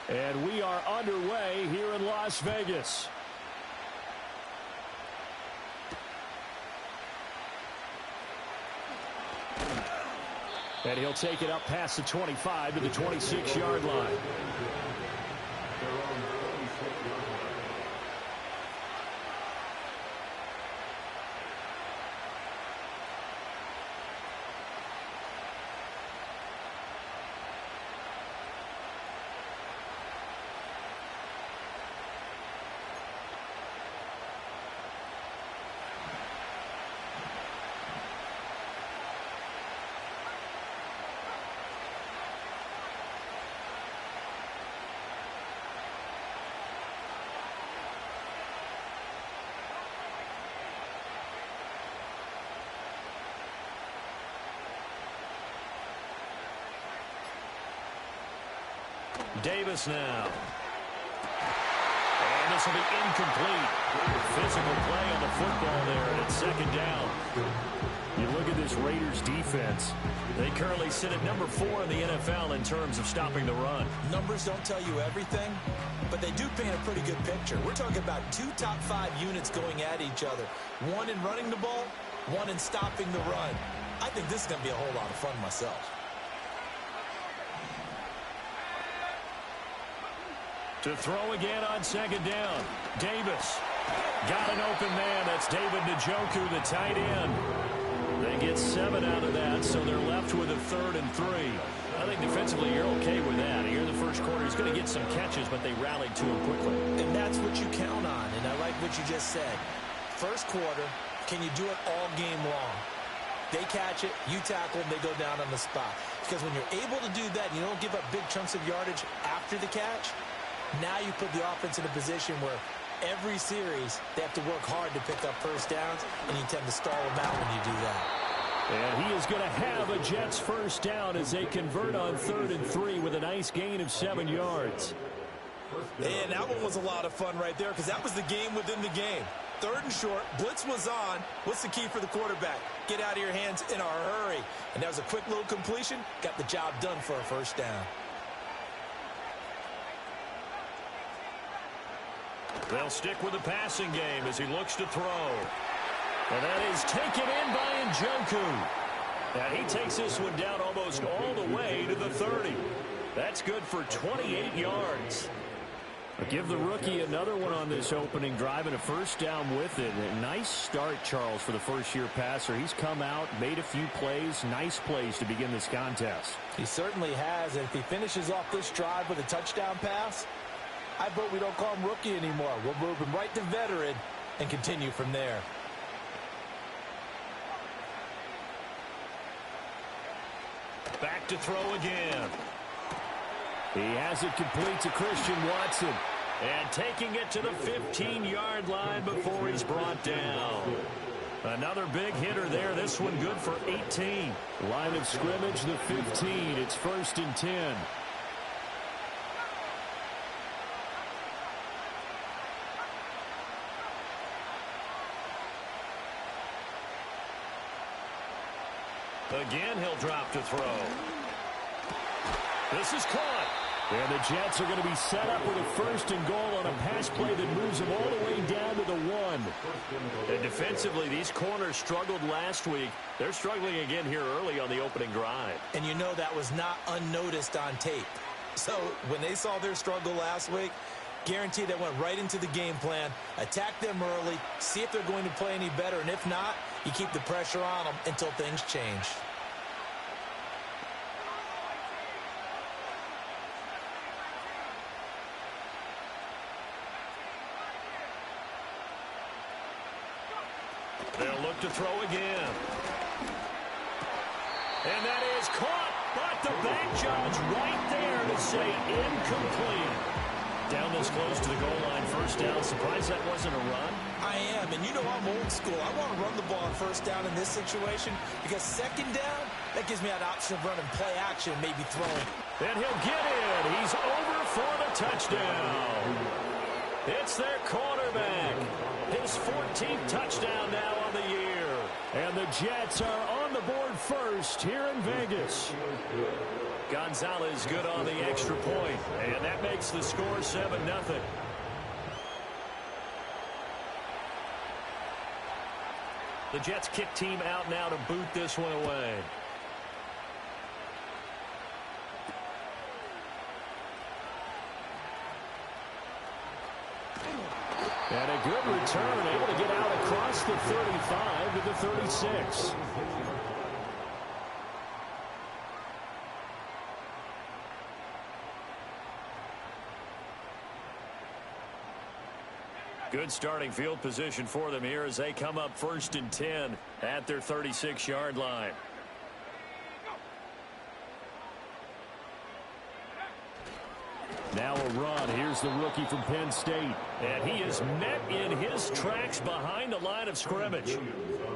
And we are underway here in Las Vegas. And he'll take it up past the 25 to the 26-yard line. Davis now. And this will be incomplete. Physical play on the football there, and it's second down. You look at this Raiders defense. They currently sit at number 4 in the NFL in terms of stopping the run. Numbers don't tell you everything, but they do paint a pretty good picture. We're talking about 2 top 5 units going at each other. One in running the ball, one in stopping the run. I think this is going to be a whole lot of fun myself. To throw again on second down. Davis got an open man. That's David Njoku, the tight end. They get 7 out of that, so they're left with a 3rd and 3. I think defensively you're okay with that. Here in the first quarter, he's going to get some catches, but they rallied to him quickly. And that's what you count on, and I like what you just said. First quarter, can you do it all game long? They catch it, you tackle them, they go down on the spot. Because when you're able to do that, you don't give up big chunks of yardage after the catch. Now you put the offense in a position where every series they have to work hard to pick up first downs, and you tend to stall them out when you do that. And he is going to have a Jets first down as they convert on 3rd and 3 with a nice gain of 7 yards. And that one was a lot of fun right there because that was the game within the game. 3rd and short, blitz was on. What's the key for the quarterback? Get out of your hands in a hurry. And that was a quick little completion. Got the job done for a first down. They'll stick with the passing game as he looks to throw. And that is taken in by Njoku. And he takes this one down almost all the way to the 30. That's good for 28 yards. But give the rookie another one on this opening drive and a first down with it. A nice start, Charles, for the first-year passer. He's come out, made a few plays, nice plays to begin this contest. He certainly has, and if he finishes off this drive with a touchdown pass, I vote we don't call him rookie anymore. We'll move him right to veteran and continue from there. Back to throw again. He has it complete to Christian Watson. And taking it to the 15-yard line before he's brought down. Another big hitter there. This one good for 18. Line of scrimmage, the 15. It's 1st and 10. Again, he'll drop to throw. This is caught. And the Jets are going to be set up with a 1st and goal on a pass play that moves them all the way down to the 1. And defensively, these corners struggled last week. They're struggling again here early on the opening drive. And you know that was not unnoticed on tape. So when they saw their struggle last week, guaranteed they went right into the game plan, attack them early, see if they're going to play any better. And if not, you keep the pressure on them until things change. They'll look to throw again. And that is caught, but the back judge right there to say incomplete. Down this close to the goal line, first down. Surprised that wasn't a run? I am, and you know I'm old school. I want to run the ball on first down in this situation because second down, that gives me that option of running play action, maybe throwing. And he'll get in. He's over for the touchdown. It's their quarterback. His 14th touchdown now on the year. And the Jets are on the board first here in Vegas. Gonzalez good on the extra point, and that makes the score 7-0. The Jets kick team out now to boot this one away. And a good return, able to get out across the 35 to the 36. Good starting field position for them here as they come up 1st and 10 at their 36-yard line. Now a run. Here's the rookie from Penn State. And he is met in his tracks behind the line of scrimmage.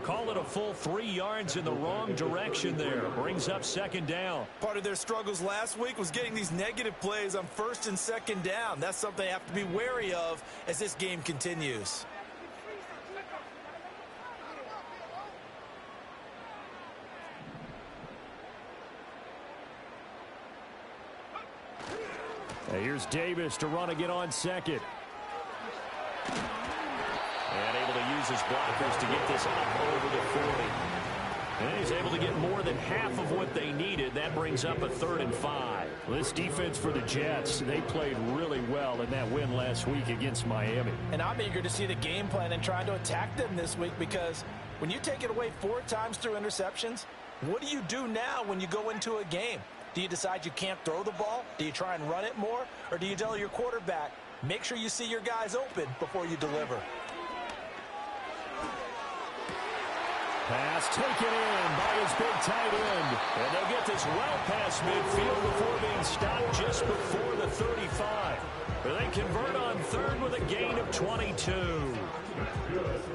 Call it a full 3 yards in the wrong direction there. Brings up 2nd down. Part of their struggles last week was getting these negative plays on 1st and 2nd down. That's something they have to be wary of as this game continues. Here's Davis to run again on 2nd. And able to use his blockers to get this up over the 40. And he's able to get more than half of what they needed. That brings up a 3rd and 5. This defense for the Jets, they played really well in that win last week against Miami. And I'm eager to see the game plan and trying to attack them this week, because when you take it away 4 times through interceptions, what do you do now when you go into a game? Do you decide you can't throw the ball? Do you try and run it more? Or do you tell your quarterback, make sure you see your guys open before you deliver? Pass taken in by his big tight end. And they'll get this well past midfield before being stopped just before the 35. But they convert on 3rd with a gain of 22.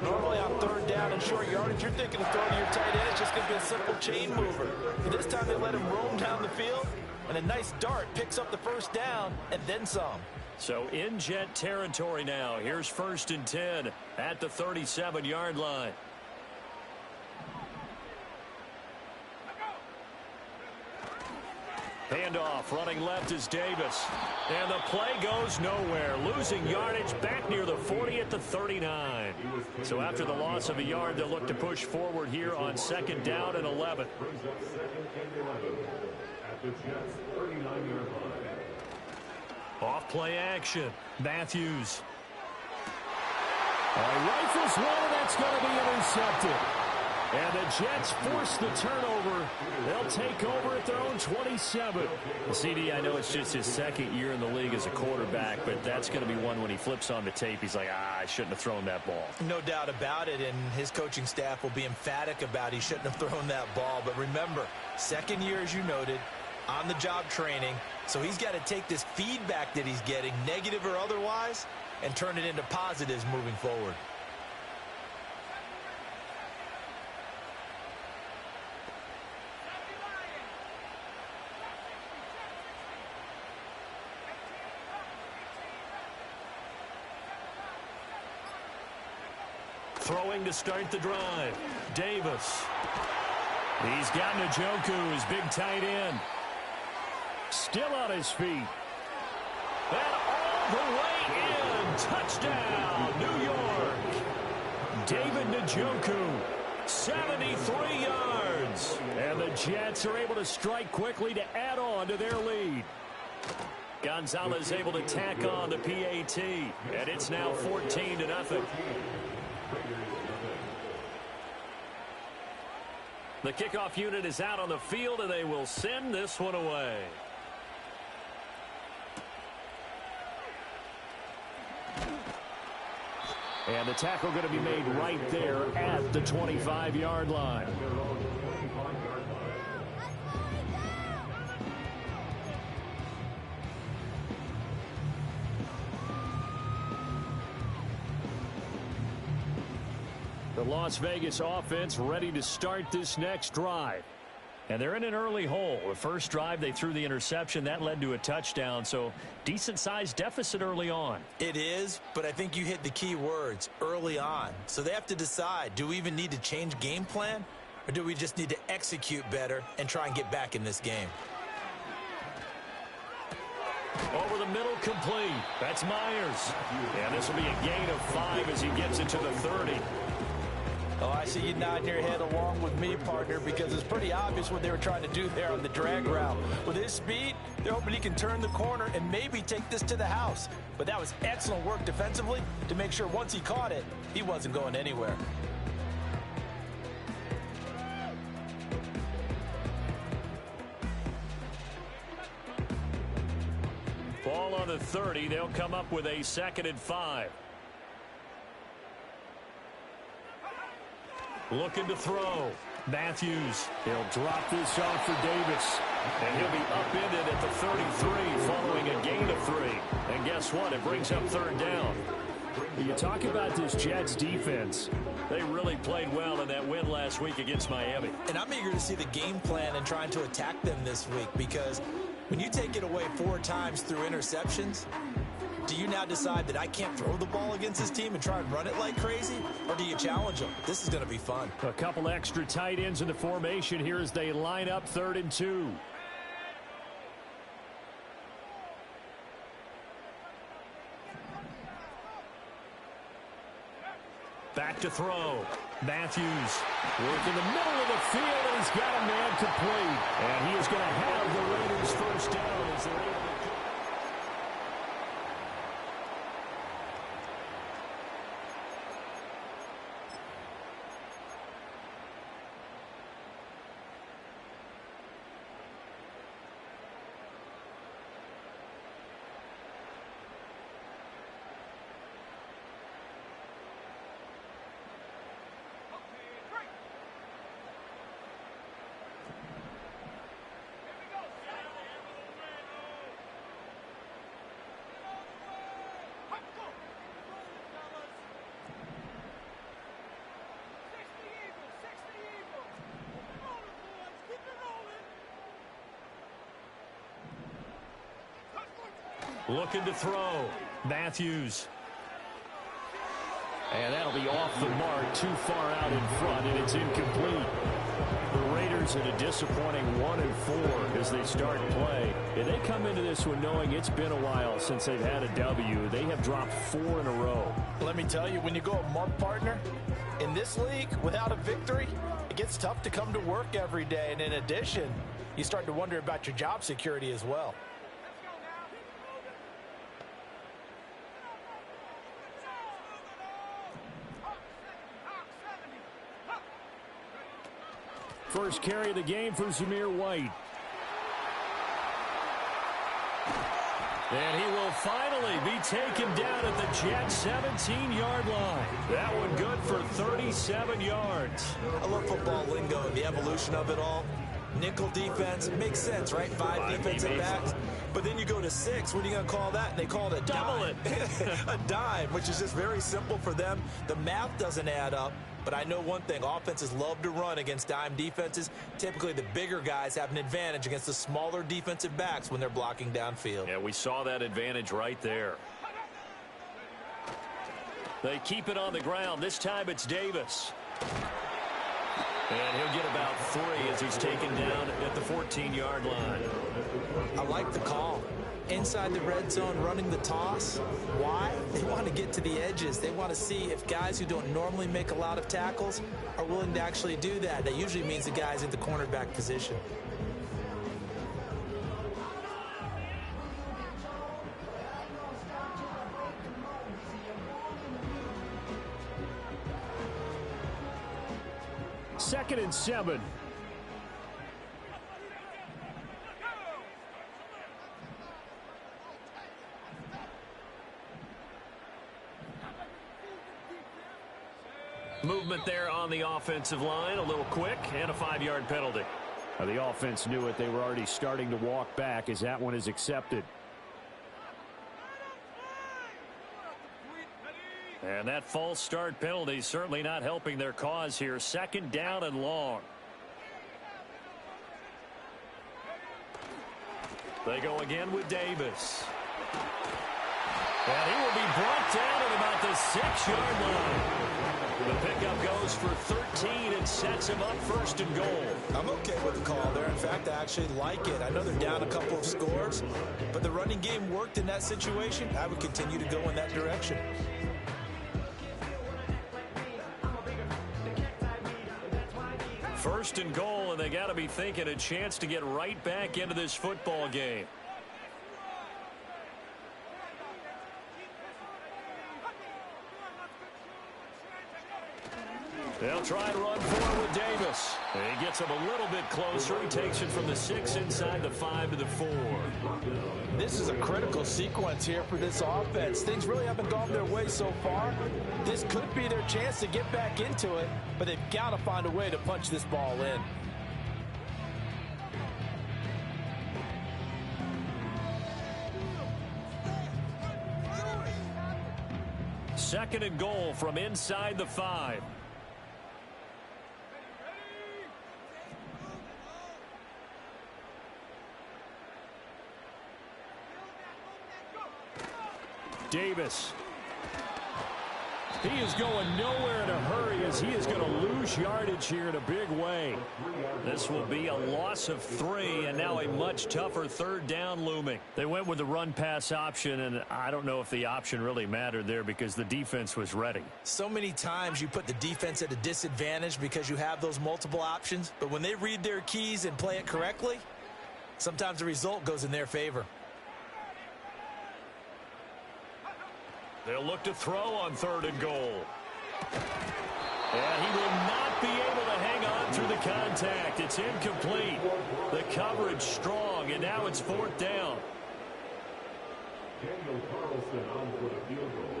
Normally on 3rd down and short yardage, you're thinking of throwing to your tight end. It's just going to be a simple chain mover. But this time they let him roam down the field, and a nice dart picks up the 1st down and then some. So in Jet territory now. Here's 1st and 10 at the 37-yard line. Handoff, running left is Davis. And the play goes nowhere. Losing yardage back near the 40 at the 39. So after the loss of a yard, they'll look to push forward here on 2nd down and 11. Off play action. Matthews. Rifles one, and that's going to be intercepted. And the Jets force the turnover. They'll take over at their own 27. CD, I know it's just his 2nd year in the league as a quarterback, but that's going to be one when he flips on the tape. He's like, I shouldn't have thrown that ball. No doubt about it, and his coaching staff will be emphatic about he shouldn't have thrown that ball. But remember, 2nd year, as you noted, on-the-job training. So he's got to take this feedback that he's getting, negative or otherwise, and turn it into positives moving forward. Throwing to start the drive. Davis. He's got Njoku, his big tight end. Still on his feet. And all the way in. Touchdown, New York. David Njoku, 73 yards. And the Jets are able to strike quickly to add on to their lead. Gonzalez able to tack on the PAT. And it's now 14-0. The kickoff unit is out on the field, and they will send this one away. And the tackle going to be made right there at the 25-yard line. The Las Vegas offense ready to start this next drive. And they're in an early hole. The first drive, they threw the interception. That led to a touchdown, so decent-sized deficit early on. It is, but I think you hit the key words, early on. So they have to decide, do we even need to change game plan? Or do we just need to execute better and try and get back in this game? Over the middle, complete. That's Myers. And this will be a gain of 5 as he gets it to the 30. Oh, I see you nodding your head along with me, partner, because it's pretty obvious what they were trying to do there on the drag route. With his speed, they're hoping he can turn the corner and maybe take this to the house. But that was excellent work defensively to make sure once he caught it, he wasn't going anywhere. Ball on the 30. They'll come up with a 2nd and 5. Looking to throw. Matthews. He'll drop this off for Davis. And he'll be upended at the 33 following a gain of 3. And guess what? It brings up 3rd down. You talk about this Jets defense. They really played well in that win last week against Miami. And I'm eager to see the game plan and trying to attack them this week, because when you take it away 4 times through interceptions, do you now decide that I can't throw the ball against this team and try and run it like crazy? Or do you challenge them? This is going to be fun. A couple extra tight ends in the formation here as they line up 3rd and 2. Back to throw. Matthews working the middle of the field, and he's got a man complete. And he is going to have the Raiders first down as they're able to. Looking to throw. Matthews. And that'll be off the mark, too far out in front, and it's incomplete. The Raiders at a disappointing 1-4 as they start play. And they come into this one knowing it's been a while since they've had a W. They have dropped 4 in a row. Let me tell you, when you go a month, partner, in this league, without a victory, it gets tough to come to work every day. And in addition, you start to wonder about your job security as well. First carry of the game for Zamir White. And he will finally be taken down at the Jets' 17-yard line. That one good for 37 yards. I love football lingo and the evolution of it all. Nickel defense makes sense, right? 5 defensive backs. But then you go to 6. What are you going to call that? And they call it a double dime. A dime, which is just very simple for them. The math doesn't add up. But I know one thing, offenses love to run against dime defenses. Typically, the bigger guys have an advantage against the smaller defensive backs when they're blocking downfield. Yeah, we saw that advantage right there. They keep it on the ground. This time it's Davis. And he'll get about 3 as he's taken down at the 14-yard line. I like the call. Inside the red zone, running the toss. Why? They want to get to the edges. They want to see if guys who don't normally make a lot of tackles are willing to actually do that. That usually means the guys in the cornerback position. Second and 7. Movement there on the offensive line, a little quick, and a 5-yard penalty. The offense knew it. They were already starting to walk back as that one is accepted. And that false start penalty certainly not helping their cause here. 2nd down and long. They go again with Davis. And he will be brought down at about the 6-yard line. The pickup goes for 13 and sets him up 1st and goal. I'm okay with the call there. In fact, I actually like it. I know they're down a couple of scores, but the running game worked in that situation. I would continue to go in that direction. First and goal, and they got to be thinking a chance to get right back into this football game. They'll try and run for it with Davis. He gets him a little bit closer. He takes it from the 6 inside the 5 to the 4. This is a critical sequence here for this offense. Things really haven't gone their way so far. This could be their chance to get back into it, but they've got to find a way to punch this ball in. Second and goal from inside the 5. Davis. He is going nowhere in a hurry as he is going to lose yardage here in a big way. This will be a loss of 3 and now a much tougher 3rd down looming. They went with the run-pass option, and I don't know if the option really mattered there because the defense was ready. So many times you put the defense at a disadvantage because you have those multiple options, but when they read their keys and play it correctly, sometimes the result goes in their favor. They'll look to throw on 3rd and goal. And he will not be able to hang on through the contact. It's incomplete. The coverage strong, and now it's 4th down. Daniel Carlson on for the field goal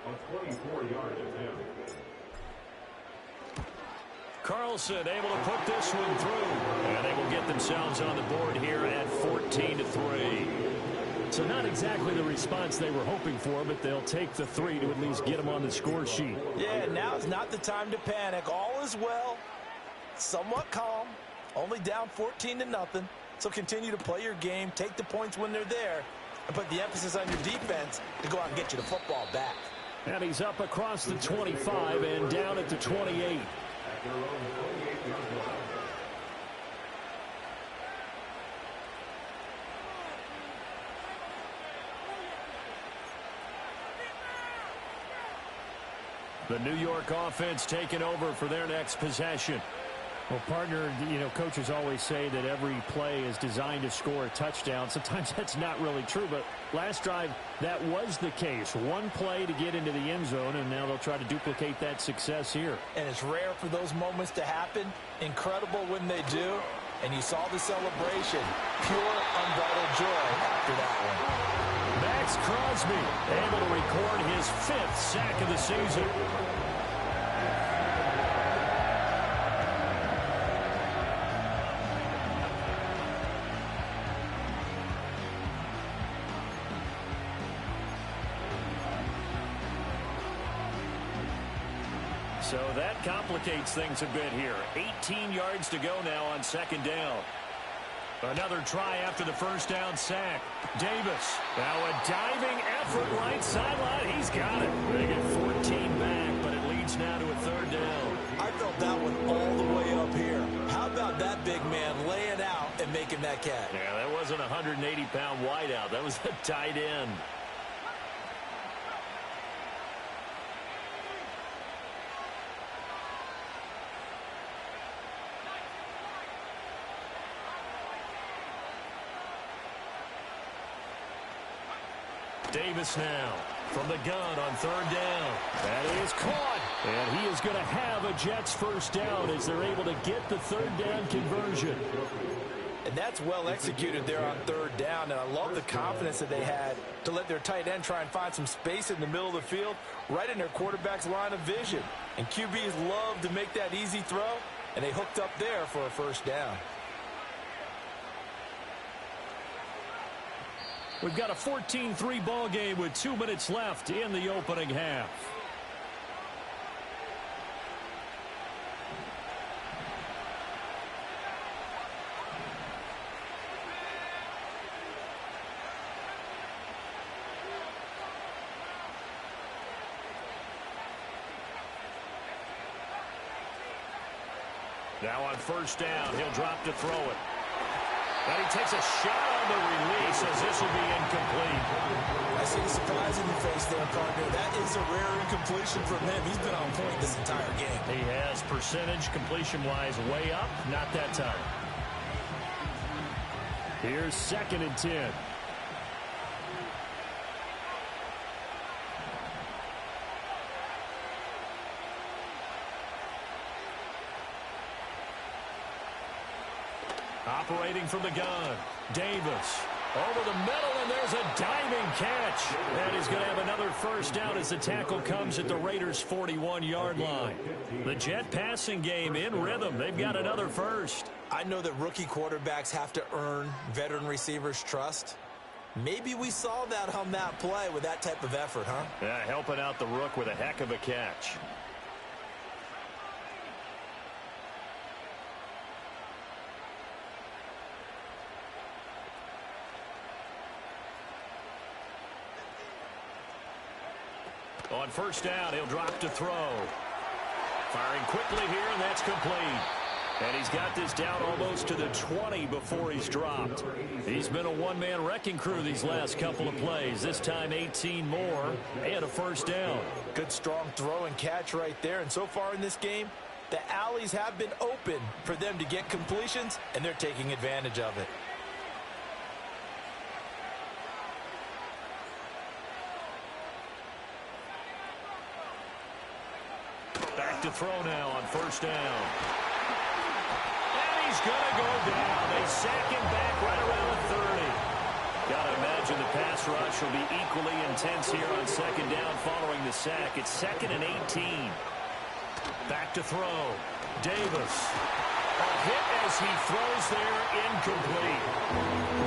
on 24-yard attempt. Carlson able to put this one through. And they will get themselves on the board here at 14-3. So not exactly the response they were hoping for, but they'll take the 3 to at least get them on the score sheet. Yeah, now is not the time to panic. All is well, somewhat calm, only down 14-0. So continue to play your game, take the points when they're there, and put the emphasis on your defense to go out and get you the football back. And he's up across the 25 and down at the 28. The New York offense taking over for their next possession. Well, partner, coaches always say that every play is designed to score a touchdown. Sometimes that's not really true, but last drive, that was the case. One play to get into the end zone, and now they'll try to duplicate that success here. And it's rare for those moments to happen. Incredible when they do. And you saw the celebration. Pure, unbridled joy after that one. Max Crosby able to record his 5th sack of the season. So that complicates things a bit here. 18 yards to go now on 2nd down. Another try after the 1st down sack. Davis. Now a diving effort right sideline. He's got it. They get 14 back, but it leads now to a 3rd down. I felt that one all the way up here. How about that big man laying out and making that catch? Yeah, that wasn't a 180-pound wideout. That was a tight end. Davis now from the gun on 3rd down. That is caught. And he is going to have a Jets 1st down as they're able to get the 3rd down conversion. And that's well executed there on 3rd down. And I love the confidence that they had to let their tight end try and find some space in the middle of the field, right in their quarterback's line of vision. And QBs love to make that easy throw, and they hooked up there for a 1st down. We've got a 14-3 ball game with 2 minutes left in the opening half. Now on first down, he'll drop to throw it. And he takes a shot on the release as this will be incomplete. I see the surprise in your face there, partner. That is a rare incompletion from him. He's been on point this entire game. He has percentage completion-wise way up, not that time. Here's 2nd and 10. Operating from the gun, Davis. Over the middle, and there's a diving catch. And he's going to have another first down as the tackle comes at the Raiders' 41-yard line. The Jet passing game in rhythm. They've got another first. I know that rookie quarterbacks have to earn veteran receivers' trust. Maybe we saw that on that play with that type of effort, huh? Yeah, helping out the rook with a heck of a catch. On first down, he'll drop to throw. Firing quickly here, and that's complete. And he's got this down almost to the 20 before he's dropped. He's been a one-man wrecking crew these last couple of plays. This time 18 more and a first down. Good strong throw and catch right there. And so far in this game, the alleys have been open for them to get completions, and they're taking advantage of it. Back to throw now on first down. And he's going to go down. They sack him back right around the 30. Got to imagine the pass rush will be equally intense here on second down following the sack. It's 2nd and 18. Back to throw. Davis. A hit as he throws there, incomplete.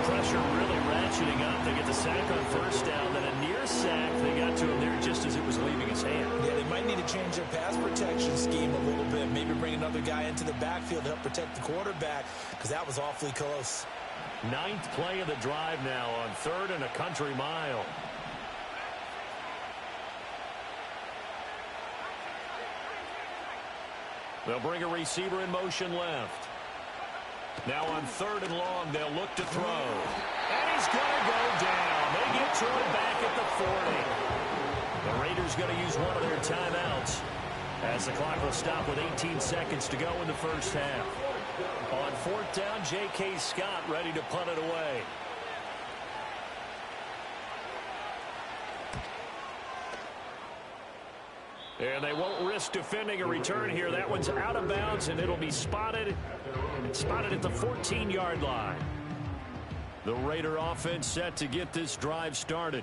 Pressure really ratcheting up. They get the sack on first down, then a near sack. They got to him there just as it was leaving his hand. Yeah, they might need to change their pass protection scheme a little bit. Maybe bring another guy into the backfield to help protect the quarterback, because that was awfully close. 9th play of the drive now on 3rd and a country mile. They'll bring a receiver in motion left. Now on 3rd and long, they'll look to throw. And he's going to go down. They get to him back at the 40. The Raiders going to use one of their timeouts as the clock will stop with 18 seconds to go in the first half. On 4th down, J.K. Scott ready to punt it away. And they won't risk defending a return here. That one's out of bounds, and it'll be spotted at the 14-yard line. The Raider offense set to get this drive started.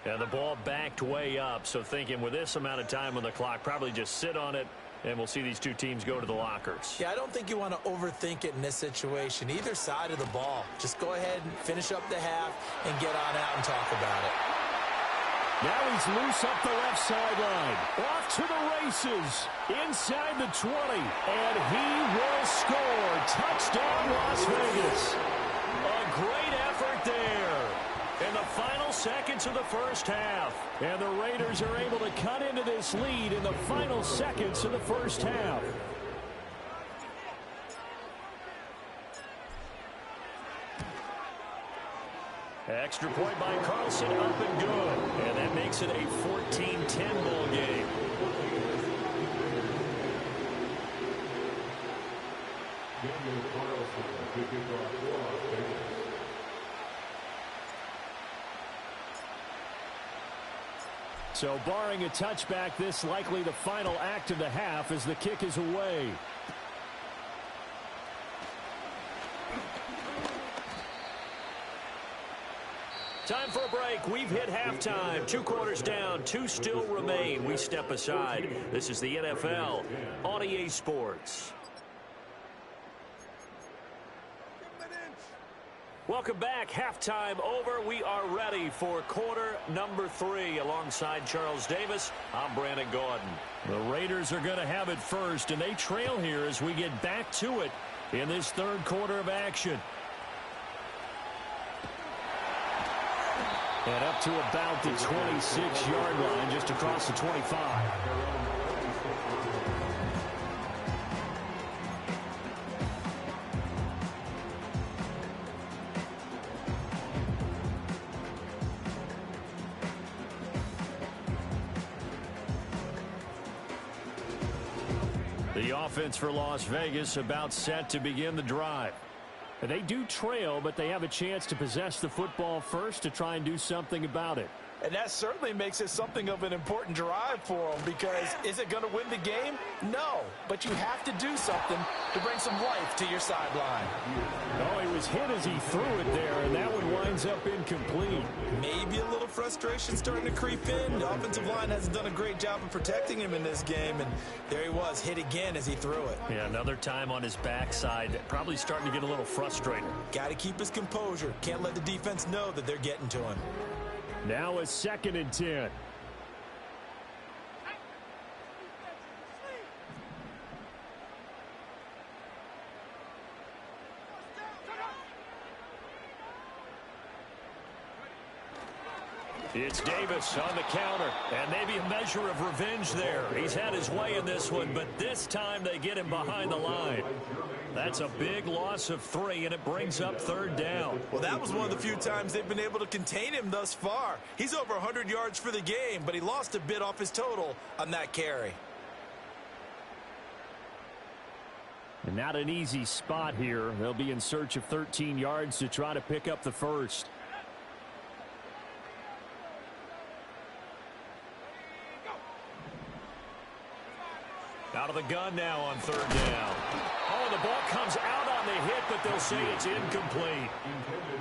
And the ball backed way up, so thinking with this amount of time on the clock, probably just sit on it, and we'll see these two teams go to the lockers. Yeah, I don't think you want to overthink it in this situation. Either side of the ball. Just go ahead and finish up the half and get on out and talk about it. Now he's loose up the left sideline. Off to the races. Inside the 20. And he will score. Touchdown, Las Vegas. A great effort there. In the final seconds of the first half. And the Raiders are able to cut into this lead in the final seconds of the first half. Extra point by Carlson, up and good. And that makes it a 14-10 ball game. So barring a touchback, this likely the final act of the half as the kick is away. Time for a break. We've hit halftime. 2 quarters down. 2 still remain. We step aside. This is the NFL on EA Sports. Welcome back. Halftime over. We are ready for quarter number 3. Alongside Charles Davis, I'm Brandon Gordon. The Raiders are going to have it first, and they trail here as we get back to it in this third quarter of action. And up to about the 26-yard line, just across the 25. The offense for Las Vegas about set to begin the drive. They do trail, but they have a chance to possess the football first to try and do something about it. And that certainly makes it something of an important drive for them, because is it going to win the game? No, but you have to do something to bring some life to your sideline. Oh, he was hit as he threw it there, and that one winds up incomplete. Maybe a little frustration starting to creep in. The offensive line hasn't done a great job of protecting him in this game, and there he was, hit again as he threw it. Yeah, another time on his backside, probably starting to get a little frustrated. Got to keep his composure. Can't let the defense know that they're getting to him. Now a 2nd and 10. It's Davis on the counter, and maybe a measure of revenge there. He's had his way in this one, but this time they get him behind the line. That's a big loss of 3, and it brings up 3rd down. Well, that was one of the few times they've been able to contain him thus far. He's over 100 yards for the game, but he lost a bit off his total on that carry. And not an easy spot here. They'll be in search of 13 yards to try to pick up the first. Out of the gun now on 3rd down. Oh, the ball comes out on the hit, but they'll say it's incomplete.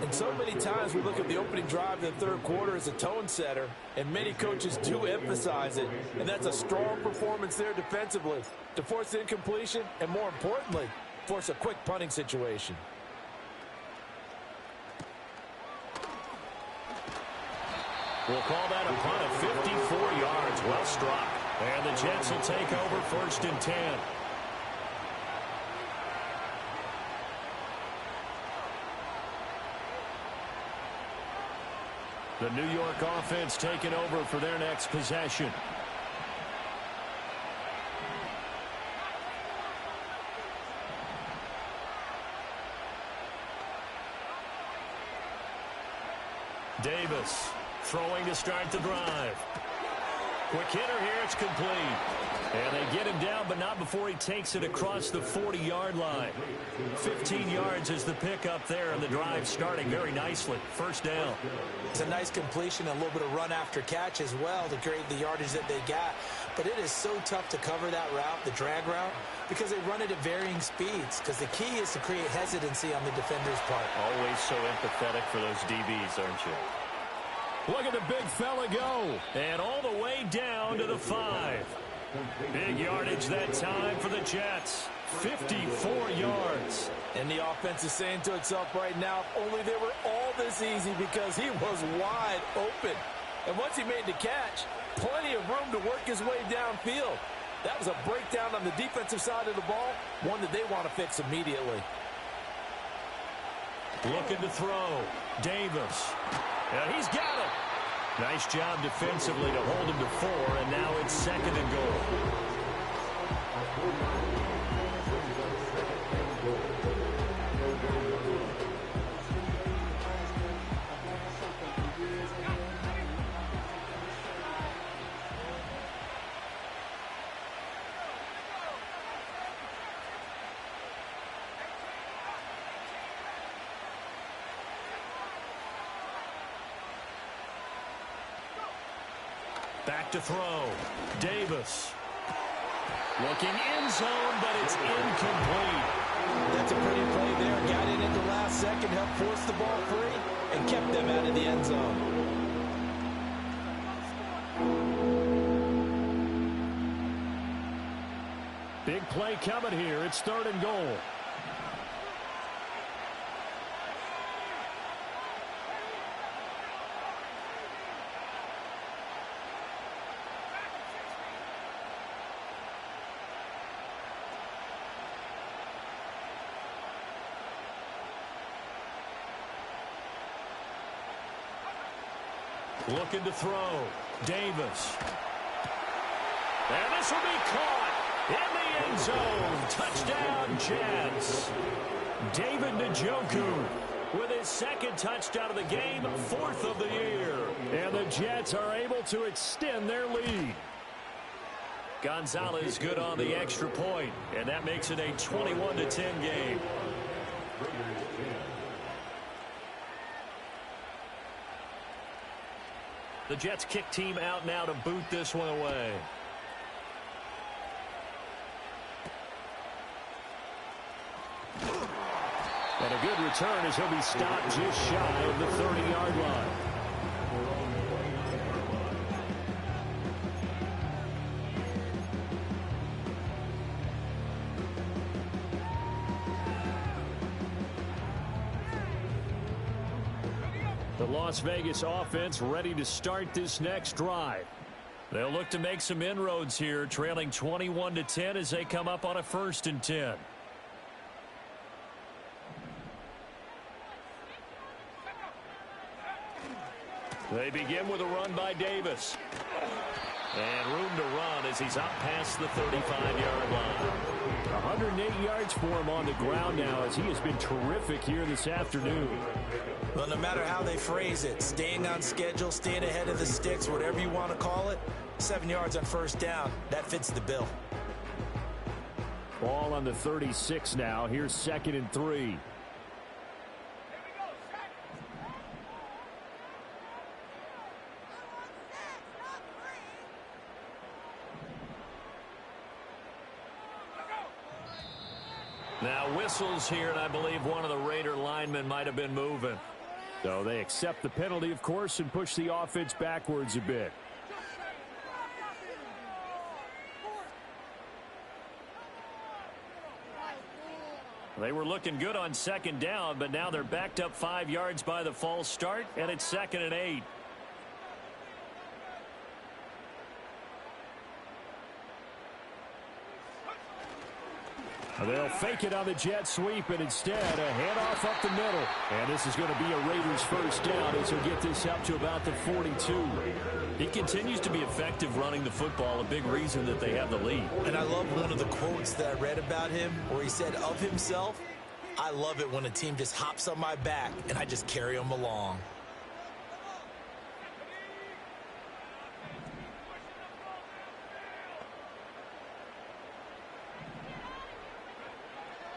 And so many times we look at the opening drive in the 3rd quarter as a tone setter, and many coaches do emphasize it. And that's a strong performance there defensively to force the incompletion and, more importantly, force a quick punting situation. We'll call that a punt of 54 yards. Well struck. And the Jets will take over 1st and 10. The New York offense taking over for their next possession. Davis throwing to start the drive. Quick hitter here, it's complete. And they get him down, but not before he takes it across the 40-yard line. 15 yards is the pickup there, and the drive starting very nicely. 1st down. It's a nice completion, a little bit of run after catch as well to create the yardage that they got. But it is so tough to cover that route, the drag route, because they run it at varying speeds. Because the key is to create hesitancy on the defender's part. Always so empathetic for those DBs, aren't you? Look at the big fella go. And all the way down to the 5. Big yardage that time for the Jets. 54 yards. And the offense is saying to itself right now, if only they were all this easy, because he was wide open. And once he made the catch, plenty of room to work his way downfield. That was a breakdown on the defensive side of the ball, one that they want to fix immediately. Looking to throw. Davis. And he's got it. Nice job defensively to hold him to 4, and now it's 2nd and goal. Back to throw. Davis. Looking end zone, but it's incomplete. That's a pretty play there. Got it at the last second, helped force the ball free, and kept them out of the end zone. Big play coming here. It's 3rd and goal. Looking to throw. Davis. And this will be caught in the end zone. Touchdown, Jets. David Njoku with his 2nd touchdown of the game, 4th of the year. And the Jets are able to extend their lead. Gonzalez good on the extra point, and that makes it a 21-10 game. The Jets kick team out now to boot this one away. And a good return as he'll be stopped just shy of the 30-yard line. The Las Vegas offense ready to start this next drive. They'll look to make some inroads here, trailing 21-10 as they come up on a 1st and 10. They begin with a run by Davis. And room to run as he's up past the 35-yard line. 108 yards for him on the ground now as he has been terrific here this afternoon. Well, no matter how they phrase it, staying on schedule, staying ahead of the sticks, whatever you want to call it, 7 yards on 1st down, that fits the bill. Ball on the 36 now. Here's 2nd and 3. Now whistles here, and I believe one of the Raider linemen might have been moving. So they accept the penalty, of course, and push the offense backwards a bit. They were looking good on 2nd down, but now they're backed up 5 yards by the false start, and it's 2nd and 8. They'll fake it on the jet sweep, and instead a handoff up the middle. And this is going to be a Raiders 1st down as he'll get this up to about the 42. He continues to be effective running the football, a big reason that they have the lead. And I love one of the quotes that I read about him where he said of himself, "I love it when a team just hops on my back and I just carry them along."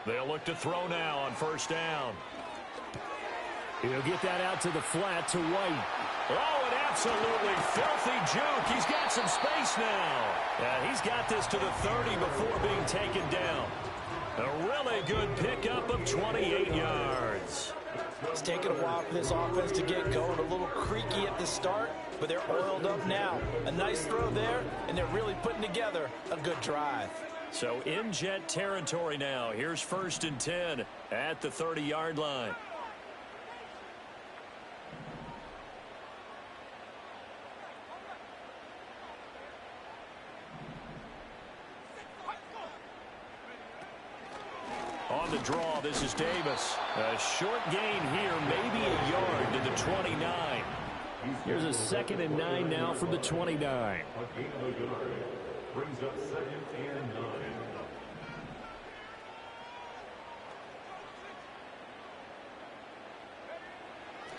They'll look to throw now on 1st down. He'll get that out to the flat to White. Oh, an absolutely filthy juke. He's got some space now. And he's got this to the 30 before being taken down. A really good pickup of 28 yards. It's taken a while for this offense to get going. A little creaky at the start, but they're oiled up now. A nice throw there, and they're really putting together a good drive. So in Jet territory now. Here's 1st and 10 at the 30-yard line. On the draw, this is Davis. A short gain here, maybe a yard to the 29. Here's a 2nd and 9 now from the 29. A gain of a yard brings up 2nd and 9.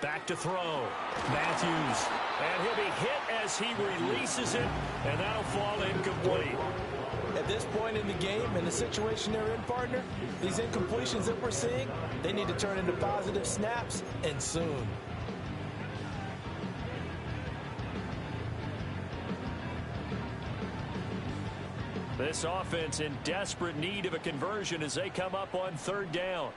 Back to throw. Matthews. And he'll be hit as he releases it, and that'll fall incomplete. At this point in the game, in the situation they're in, partner, these incompletions that we're seeing, they need to turn into positive snaps, and soon. This offense in desperate need of a conversion as they come up on 3rd down.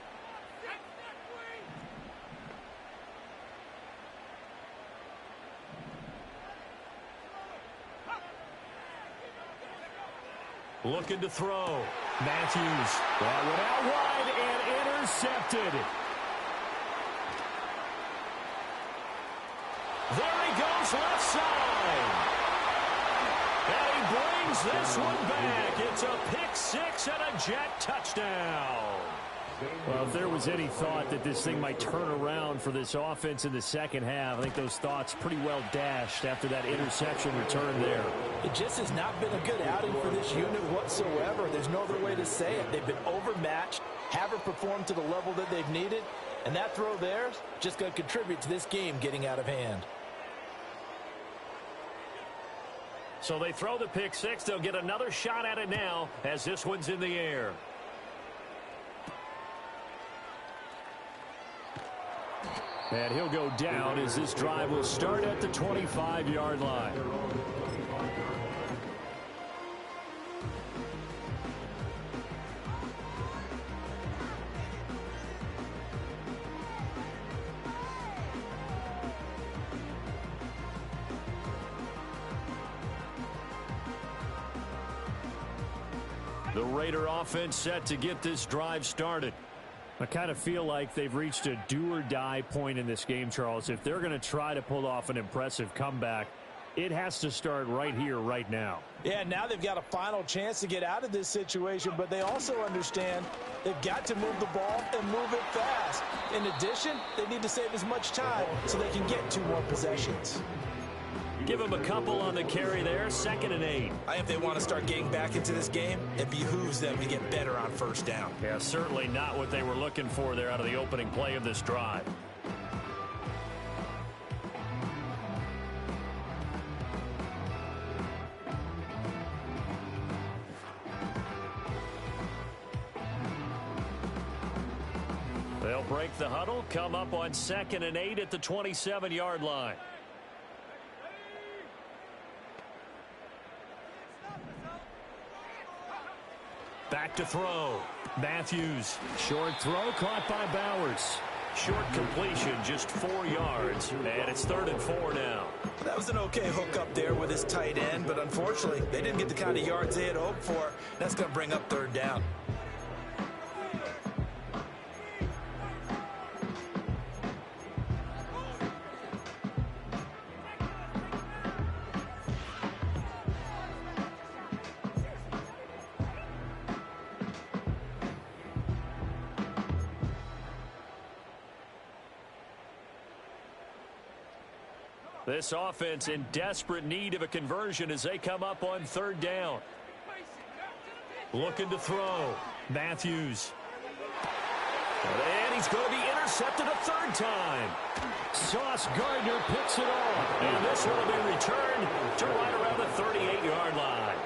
Looking to throw. Matthews. That went out wide and intercepted. There he goes, left side. And he brings this one back. It's a pick 6 and a Jet touchdown. Well, if there was any thought that this thing might turn around for this offense in the 2nd half, I think those thoughts pretty well dashed after that interception return there. It just has not been a good outing for this unit whatsoever. There's no other way to say it. They've been overmatched, haven't performed to the level that they've needed, and that throw there is just going to contribute to this game getting out of hand. So they throw the pick six. They'll get another shot at it now as this one's in the air. And he'll go down as this drive will start at the 25-yard line. The Raider offense set to get this drive started. I kind of feel like they've reached a do-or-die point in this game, Charles. If they're going to try to pull off an impressive comeback, it has to start right here, right now. Yeah, now they've got a final chance to get out of this situation, but they also understand they've got to move the ball and move it fast. In addition, they need to save as much time so they can get 2 more possessions. Give them a couple on the carry there, 2nd and 8. If they want to start getting back into this game, it behooves them to get better on first down. Yeah, certainly not what they were looking for there out of the opening play of this drive. They'll break the huddle, come up on 2nd and 8 at the 27-yard line. Back to throw. Matthews. Short throw caught by Bowers. Short completion, just 4 yards. And it's 3rd and 4 now. That was an okay hook up there with his tight end, but unfortunately, they didn't get the kind of yards they had hoped for. That's going to bring up 3rd down. This offense in desperate need of a conversion as they come up on 3rd down. Looking to throw. Matthews. And he's going to be intercepted a 3rd time. Sauce Gardner picks it off. And this one will be returned to right around the 38-yard line.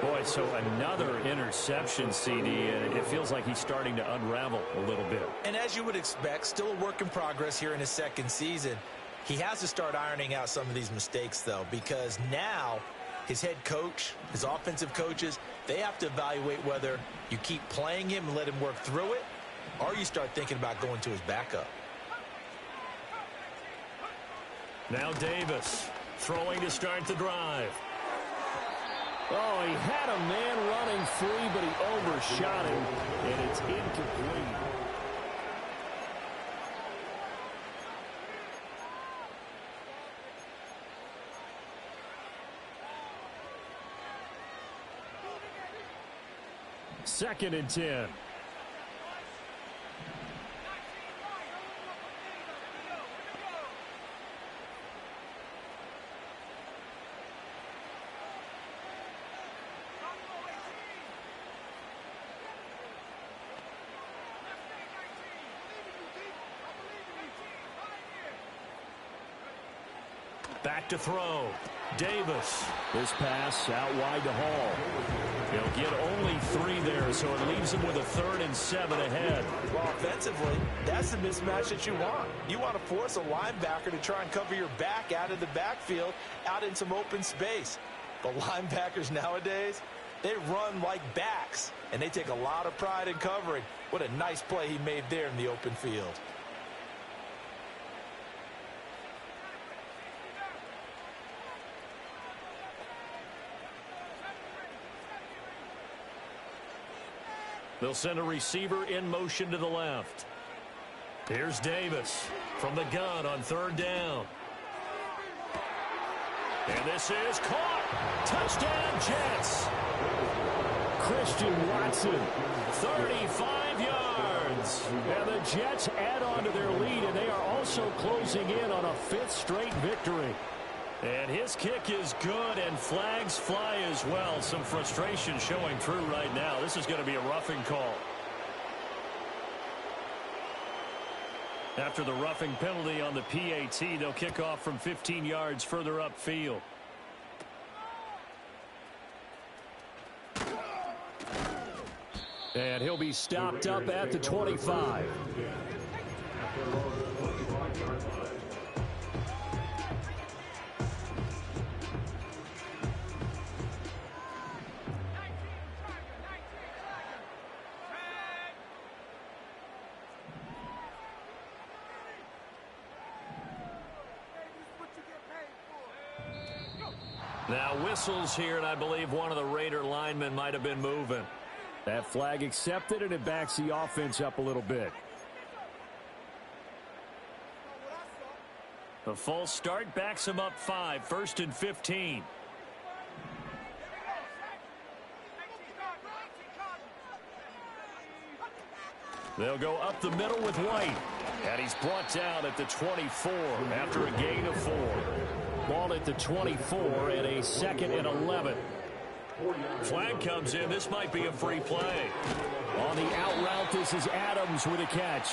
Boy, so another interception, CD, and it feels like he's starting to unravel a little bit. And as you would expect, still a work in progress here in his 2nd season. He has to start ironing out some of these mistakes, though, because now his head coach, his offensive coaches, they have to evaluate whether you keep playing him and let him work through it, or you start thinking about going to his backup. Now Davis throwing to start the drive. Oh, he had a man running free, but he overshot him, and it's incomplete. Second and 10. Back to throw. Davis. This pass out wide to Hall. He'll get only 3 there, so it leaves him with a 3rd and 7 ahead. Well, offensively, that's the mismatch that you want. You want to force a linebacker to try and cover your back out of the backfield, out in some open space. The linebackers nowadays, they run like backs, and they take a lot of pride in covering. What a nice play he made there in the open field. They'll send a receiver in motion to the left. Here's Davis from the gun on 3rd down. And this is caught. Touchdown, Jets. Christian Watson, 35 yards. And the Jets add on to their lead, and they are also closing in on a 5th straight victory. And his kick is good, and flags fly as well. Some frustration showing through right now. This is going to be a roughing call. After the roughing penalty on the PAT, they'll kick off from 15 yards further upfield. And he'll be stopped up at the 25. Now whistles here, and I believe one of the Raider linemen might have been moving. That flag accepted, and it backs the offense up a little bit. The false start backs him up 5, 1st and 15. They'll go up the middle with White. And he's brought down at the 24 after a gain of 4. Ball at the 24 and a 2nd and 11. Flag comes in. This might be a free play. On the out route, this is Adams with a catch.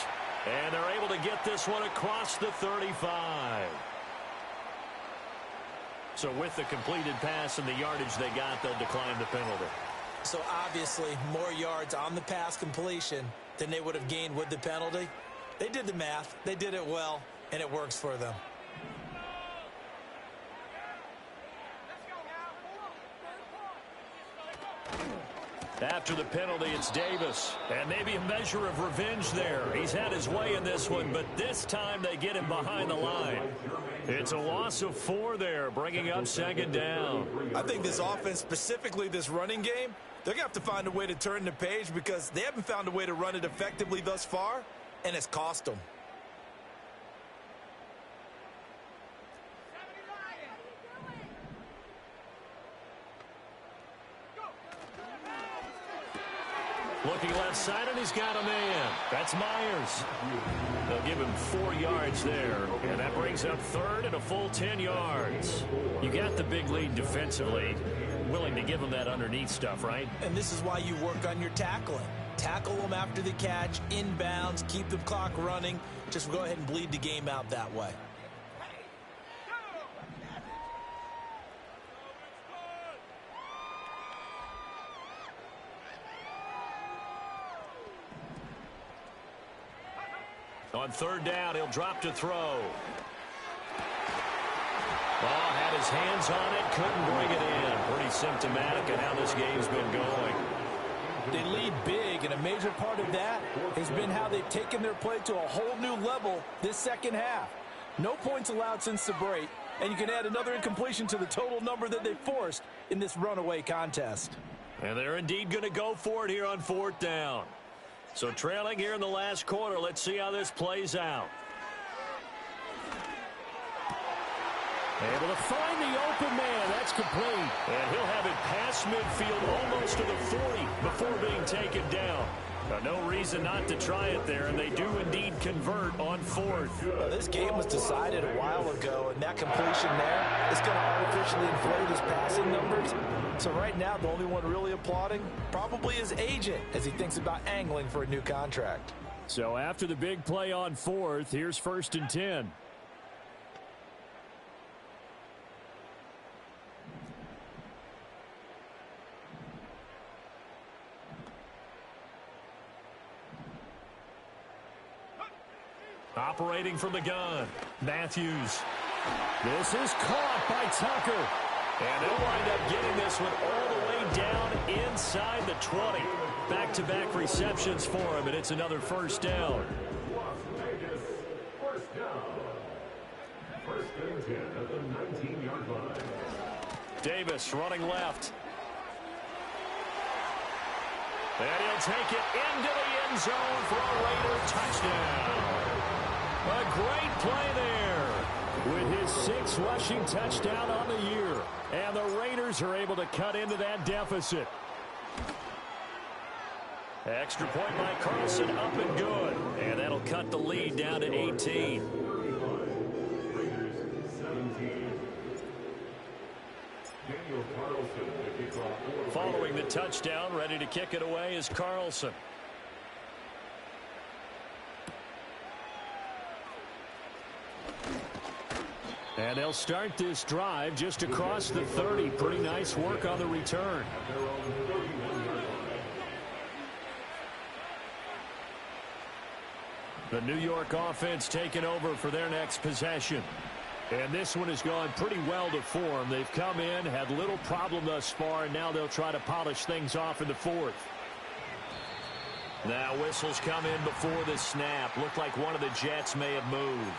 And they're able to get this one across the 35. So with the completed pass and the yardage they got, they'll decline the penalty. So obviously more yards on the pass completion than they would have gained with the penalty. They did the math. They did it well, and it works for them. After the penalty, it's Davis. And maybe a measure of revenge there. He's had his way in this one, but this time they get him behind the line. It's a loss of 4 there, bringing up 2nd down. I think this offense, specifically this running game, they're going to have to find a way to turn the page because they haven't found a way to run it effectively thus far, and it's cost them. Looking left side, and he's got a man. That's Myers. They'll give him 4 yards there, and that brings up 3rd and a full 10 yards. You got the big lead defensively. Willing to give them that underneath stuff, right? And this is why you work on your tackling. Tackle them after the catch, inbounds, keep the clock running. Just go ahead and bleed the game out that way. On 3rd down, he'll drop to throw. Ball had his hands on it, couldn't bring it in. Pretty symptomatic of how this game's been going. They lead big, and a major part of that has been how they've taken their play to a whole new level this second half. No points allowed since the break, and you can add another incompletion to the total number that they forced in this runaway contest. And they're indeed going to go for it here on 4th down. So trailing here in the last quarter, let's see how this plays out. Able to find the open man. That's complete. And he'll have it past midfield almost to the 40 before being taken down. No reason not to try it there, and they do indeed convert on 4th. Well, this game was decided a while ago, and that completion there is going to artificially inflate his passing numbers. So right now, the only one really applauding probably his agent as he thinks about angling for a new contract. So after the big play on 4th, here's 1st and 10. Operating from the gun, Matthews. This is caught by Tucker. And they'll wind up getting this one all the way down inside the 20. Back-to-back receptions for him, and it's another 1st down. Las Vegas, 1st down. 1st and 10 at the 19-yard line. Davis running left. And he'll take it into the end zone for a Raider touchdown. A great play there with his 6th rushing touchdown on the year. And the Raiders are able to cut into that deficit. Extra point by Carlson, up and good. And that'll cut the lead down to 18. Following the touchdown, ready to kick it away is Carlson. And they'll start this drive just across the 30. Pretty nice work on the return. The New York offense taking over for their next possession. And this one has gone pretty well to form. They've come in, had little problem thus far, and now they'll try to polish things off in the fourth. Now whistles come in before the snap. Looked like one of the Jets may have moved.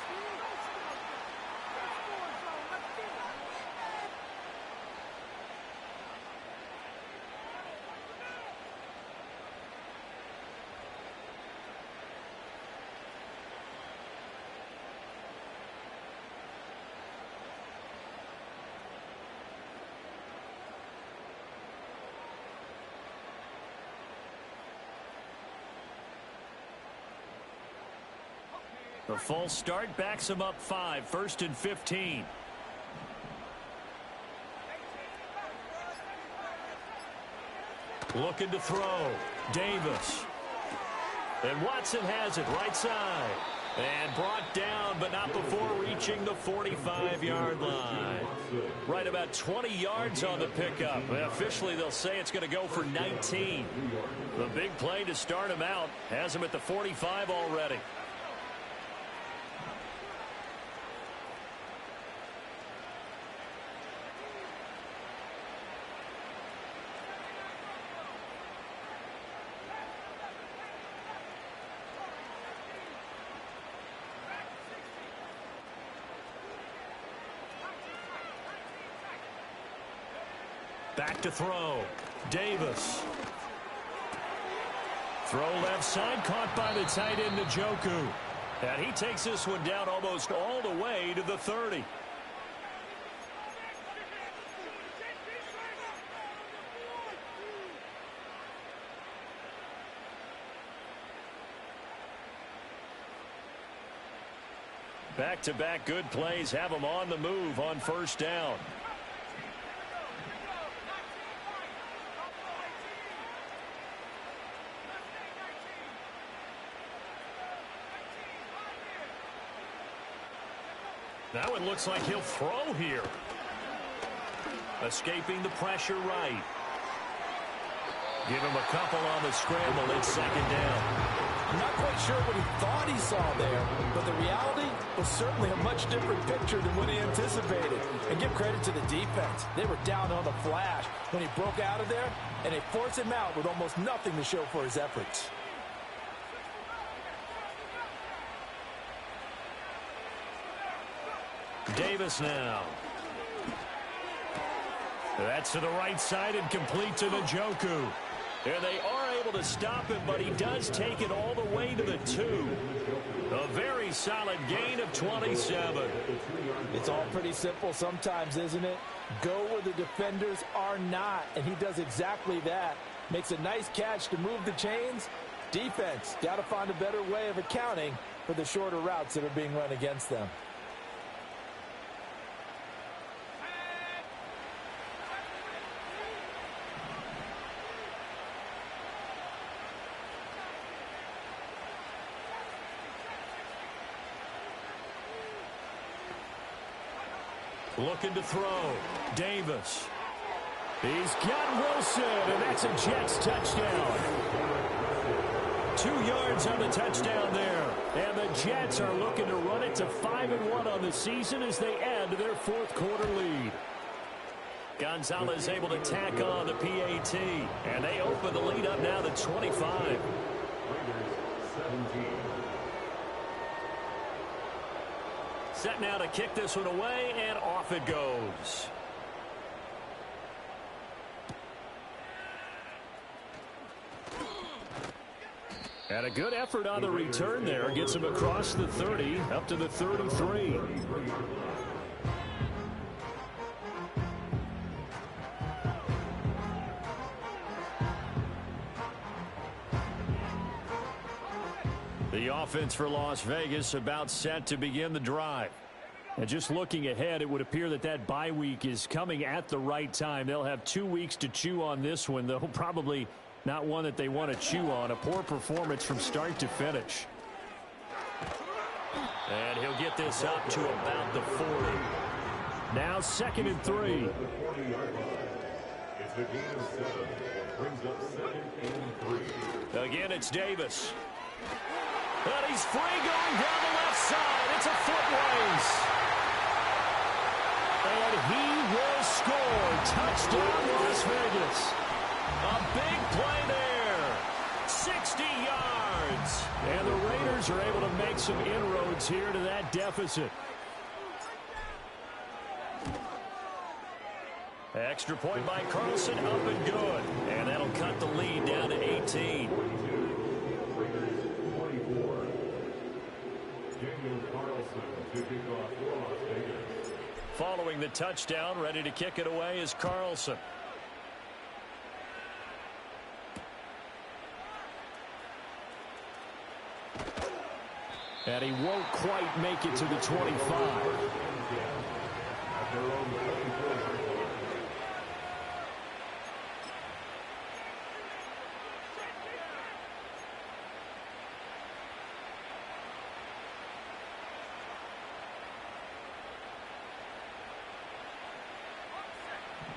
The false start backs him up 5, 1st and 15. Looking to throw. Davis. And Watson has it right side. And brought down, but not before reaching the 45-yard line. Right about 20 yards on the pickup. Officially, they'll say it's going to go for 19. The big play to start him out has him at the 45 already. Back to throw. Davis. Throw left side, caught by the tight end, Njoku. And he takes this one down almost all the way to the 30. Back-to-back good plays have him on the move on first down. That one looks like he'll throw here. Escaping the pressure right. Give him a couple on the scramble. It's second down. I'm not quite sure what he thought he saw there, but the reality was certainly a much different picture than what he anticipated. And give credit to the defense. They were down on the flash when he broke out of there, and they forced him out with almost nothing to show for his efforts. Davis now. That's to the right side and complete to Njoku. And they are able to stop him, but he does take it all the way to the 2. A very solid gain of 27. It's all pretty simple sometimes, isn't it? Go where the defenders are not, and he does exactly that. Makes a nice catch to move the chains. Defense, got to find a better way of accounting for the shorter routes that are being run against them. Looking to throw. Davis. He's got Wilson, and that's a Jets touchdown. 2 yards on the touchdown there. And the Jets are looking to run it to 5-1 on the season as they add to their fourth quarter lead. Gonzalez able to tack on the PAT. And they open the lead up now to 25. Set now to kick this one away, and off it goes. And a good effort on the return there. Gets him across the 30, up to the 33. The offense for Las Vegas about set to begin the drive. And just looking ahead, it would appear that that bye week is coming at the right time. They'll have 2 weeks to chew on this one, though probably not one that they want to chew on. A poor performance from start to finish. And he'll get this up to about the 40. Now 2nd and 3. It's a gain of 7. It brings up 2nd and 3. Again, it's Davis. And he's free going down the left side. It's a foot race. And he will score. Touchdown, Las Vegas. A big play there. 60 yards. And the Raiders are able to make some inroads here to that deficit. Extra point by Carlson, up and good. And that'll cut the lead down to 18. Following the touchdown, ready to kick it away is Carlson. And he won't quite make it to the 25.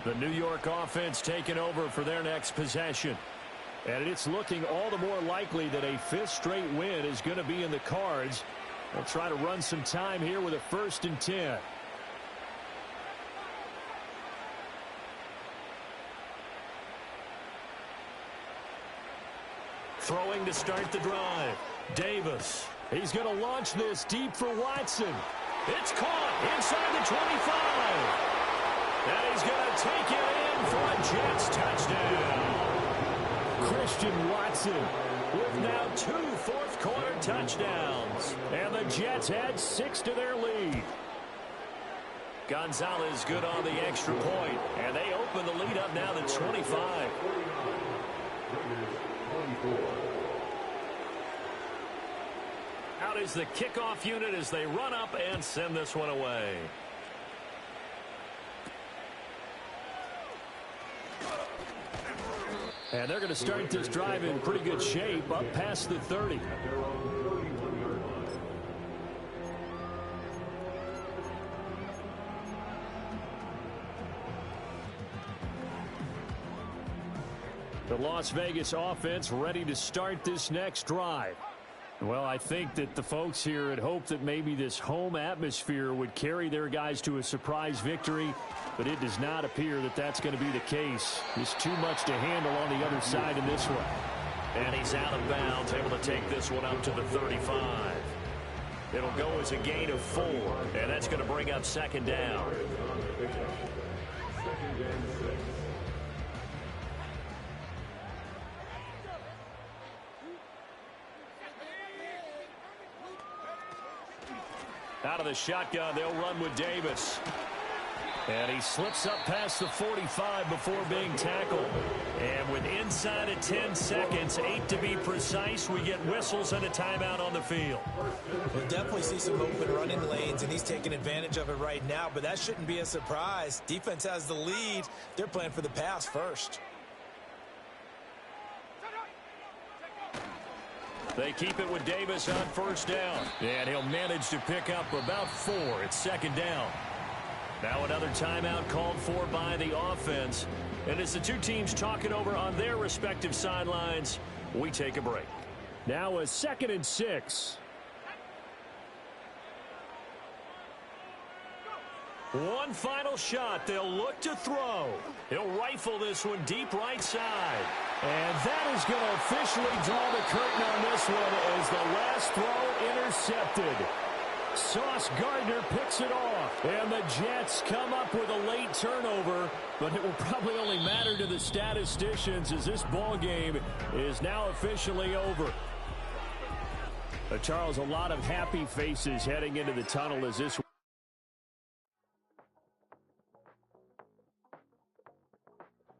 The New York offense taking over for their next possession. And it's looking all the more likely that a fifth straight win is going to be in the cards. They'll try to run some time here with a 1st and 10. Throwing to start the drive. Davis. He's going to launch this deep for Watson. It's caught inside the 25. And he's going to take it in for a Jets touchdown. Christian Watson with now 2 fourth-quarter touchdowns. And the Jets add 6 to their lead. Gonzalez good on the extra point. And they open the lead up now to 25. Out is the kickoff unit as they run up and send this one away. And they're going to start this drive in pretty good shape up past the 30. The Las Vegas offense ready to start this next drive. Well, I think that the folks here had hoped that maybe this home atmosphere would carry their guys to a surprise victory, but it does not appear that that's going to be the case. There's too much to handle on the other side in this one. And he's out of bounds, able to take this one up to the 35. It'll go as a gain of 4, and that's going to bring up 2nd down. Out of the shotgun, they'll run with Davis. And he slips up past the 45 before being tackled. And with inside of 10 seconds, 8 to be precise, we get whistles and a timeout on the field. We'll definitely see some open running lanes, and he's taking advantage of it right now, but that shouldn't be a surprise. Defense has the lead. They're playing for the pass first. They keep it with Davis on 1st down. And he'll manage to pick up about 4. It's 2nd down. Now another timeout called for by the offense. And as the two teams talk it over on their respective sidelines, we take a break. Now a 2nd and 6. One final shot. They'll look to throw. He'll rifle this one deep right side. And that is going to officially draw the curtain on this one as the last throw intercepted. Sauce Gardner picks it off. And the Jets come up with a late turnover, but it will probably only matter to the statisticians as this ball game is now officially over. Charles, a lot of happy faces heading into the tunnel as this